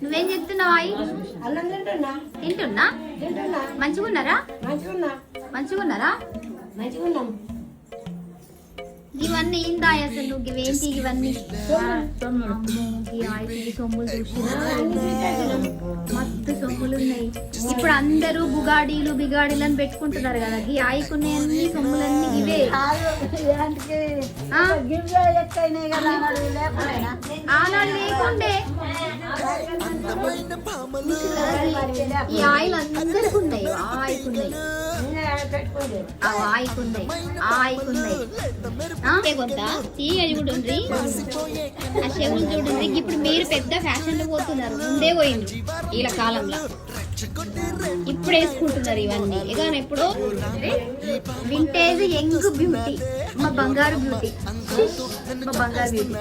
నువ్వేం చెప్తున్నావు అయి? అన్నం తింటున్నా. తింటున్నా. మంచిగున్నారా? మంచిగున్నారా? మంచిగున్నాం. ఇవన్నీ ఏందా అసలు? ఇవేంటి ఇవన్నీ? అమ్మో, ఈ ఆయిల్ సొమ్ములు చూసినా మస్తు సొమ్ములు ఉన్నాయి. ఇప్పుడు అందరూ బుగాడీలు బిగాడీలను పెట్టుకుంటున్నారు కదా. ఈ ఆయికునే అన్ని సొమ్ములన్నీ ఇవే. ఆనాడు లేకుండే ఈ ఆయిల్ అందరికి ఉన్నాయి. ఆయికున్నాయి, ఆయికున్నాయి, ఆయికున్నాయి. కొంత తీగ చూడండి, ఆ చెవులు చూడండి. ఇప్పుడు మీరు పెద్ద ఫ్యాషన్ లో పోతున్నారు, ముందే పోయిండ్రు వీళ్ళ కాలంలో. ఇప్పుడు వేసుకుంటున్నారు ఇవన్నీ. ఇక ఎప్పుడు వింటేజ్ యంగ్ బ్యూటీ, మా బంగారు బ్యూటీ, మా బంగారు బ్యూటీ.